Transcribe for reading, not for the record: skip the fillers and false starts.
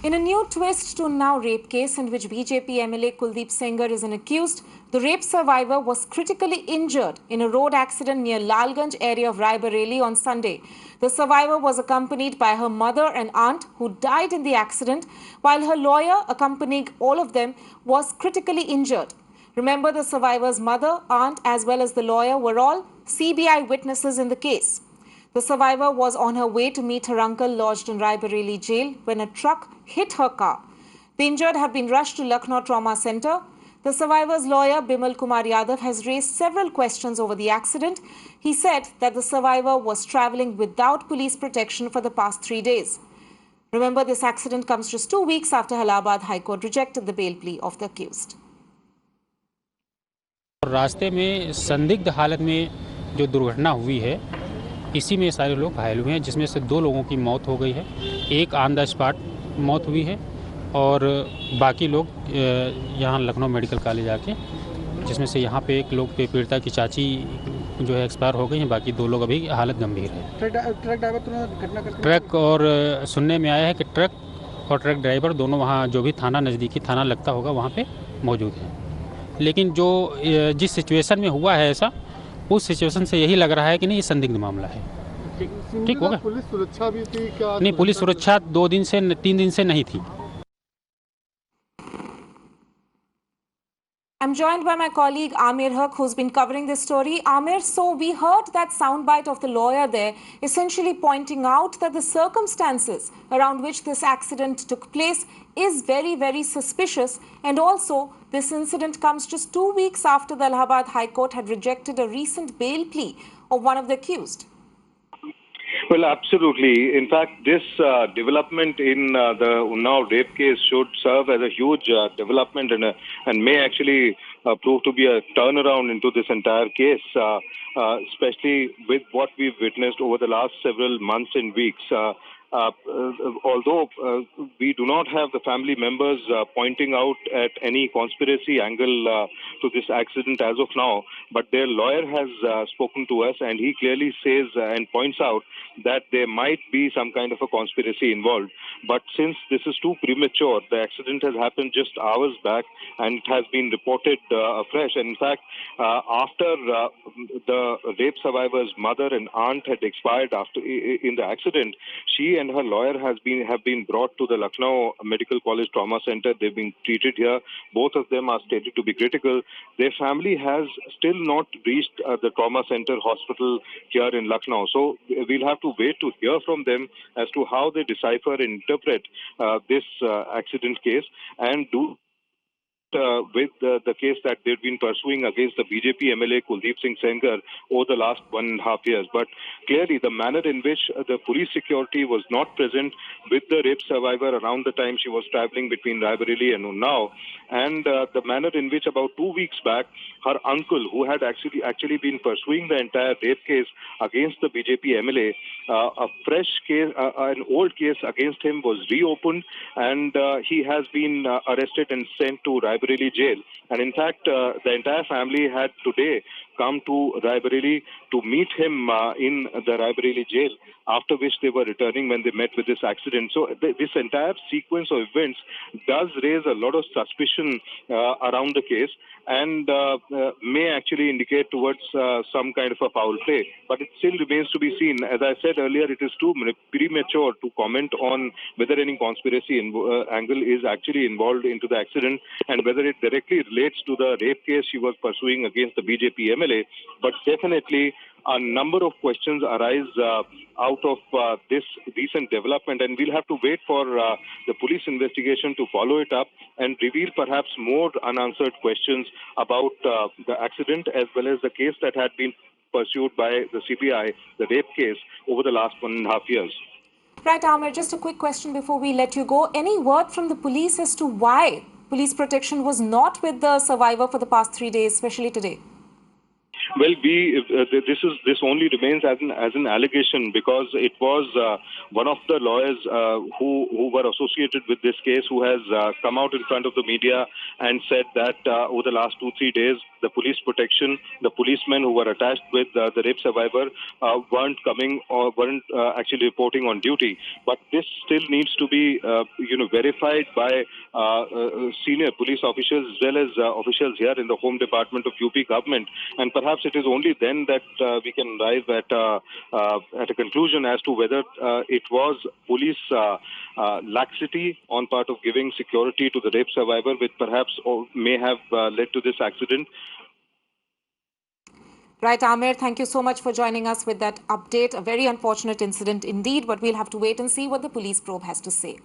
In a new twist to Unnao Rape case in which BJP MLA Kuldeep Sengar is an accused, the rape survivor was critically injured in a road accident near Lalganj area of Raebareli on Sunday. The survivor was accompanied by her mother and aunt who died in the accident, while her lawyer, accompanying all of them, was critically injured. Remember, the survivor's mother, aunt as well as the lawyer were all CBI witnesses in the case. The survivor was on her way to meet her uncle lodged in Raebareli jail when a truck hit her car. The injured have been rushed to Lucknow Trauma Center. The survivor's lawyer, Bimal Kumar Yadav, has raised several questions over the accident. He said that the survivor was travelling without police protection for the past 3 days. Remember, this accident comes just 2 weeks after Allahabad High Court rejected the bail plea of the accused. रास्ते में संदिग्ध हालत में जो दुर्घटना हुई है, इसी में सारे लोग घायल हुए हैं, जिसमें से 2 लोगों की मौत हो गई है। एक ऑन द स्पॉट मौत हुई है और बाकी लोग यहाँ लखनऊ मेडिकल कॉलेज आके, जिसमें से यहाँ पे एक लोग पीड़िता की चाची जो है एक्सपायर हो गई हैं, बाकी 2 लोग अभी हालत गंभीर है। ट्रक ड्राइवर घटना ट्रक और सुनने में आया है कि ट्रक और ट्रक ड्राइवर दोनों वहाँ जो भी थाना नज़दीकी थाना लगता होगा वहाँ पे मौजूद हैं। लेकिन जो जिस सिचुएशन में हुआ है ऐसा, उस सिचुएशन से यही लग रहा है कि नहीं, ये संदिग्ध मामला है। ठीक होगा। पुलिस सुरक्षा भी थी क्या? नहीं, पुलिस सुरक्षा 2 दिन से 3 दिन से नहीं थी। I'm joined by my colleague Amir Haq, who's been covering this story. Amir, so we heard that soundbite of the lawyer there, essentially pointing out that the circumstances around which this accident took place is very, very suspicious. And also, this incident comes just 2 weeks after the Allahabad High Court had rejected a recent bail plea of one of the accused. Well, absolutely. In fact, this development in the Unnao Rape case should serve as a huge development and may actually prove to be a turnaround into this entire case, especially with what we've witnessed over the last several months and weeks. Although we do not have the family members pointing out at any conspiracy angle to this accident as of now, but their lawyer has spoken to us, and he clearly says and points out that there might be some kind of a conspiracy involved. But since this is too premature, the accident has happened just hours back, and it has been reported afresh. And in fact, after the rape survivor's mother and aunt had expired in the accident, she and her lawyer have been brought to the Lucknow Medical College Trauma Center. They've been treated here. Both of them are stated to be critical. Their family has still not reached the trauma center hospital here in Lucknow. So we'll have to wait to hear from them as to how they decipher and interpret this accident case, and do with the case that they've been pursuing against the BJP MLA Kuldeep Singh Sengar over the last 1.5 years. But clearly, the manner in which the police security was not present with the rape survivor around the time she was traveling between Raebareli and Unnao, and the manner in which about 2 weeks back, her uncle, who had actually been pursuing the entire rape case against the BJP MLA, a fresh case, an old case against him was reopened, and he has been arrested and sent to Raebareli jail. And in fact, the entire family had today come to Raebareli to meet him in the Raebareli jail, after which they were returning when they met with this accident. So this entire sequence of events does raise a lot of suspicion around the case, and may actually indicate towards some kind of a foul play. But it still remains to be seen. As I said earlier, it is too premature to comment on whether any conspiracy angle is actually involved into the accident, and whether it directly relates to the rape case she was pursuing against the BJP MLA. But definitely a number of questions arise out of this recent development, and we'll have to wait for the police investigation to follow it up and reveal perhaps more unanswered questions about the accident, as well as the case that had been pursued by the CBI, the rape case, over the last 1.5 years. Right, Amir, just a quick question before we let you go. Any word from the police as to why police protection was not with the survivor for the past 3 days, especially today? Well, this only remains as an allegation, because it was one of the lawyers who were associated with this case who has come out in front of the media and said that over the last 2-3 days, the police protection, the policemen who were attached with the rape survivor weren't coming or weren't actually reporting on duty. But this still needs to be verified by senior police officials as well as officials here in the Home Department of UP government, and perhaps it is only then that we can arrive at a conclusion as to whether it was police laxity on part of giving security to the rape survivor, which perhaps may have led to this accident. Right, Amir, thank you so much for joining us with that update. A very unfortunate incident indeed, but we'll have to wait and see what the police probe has to say.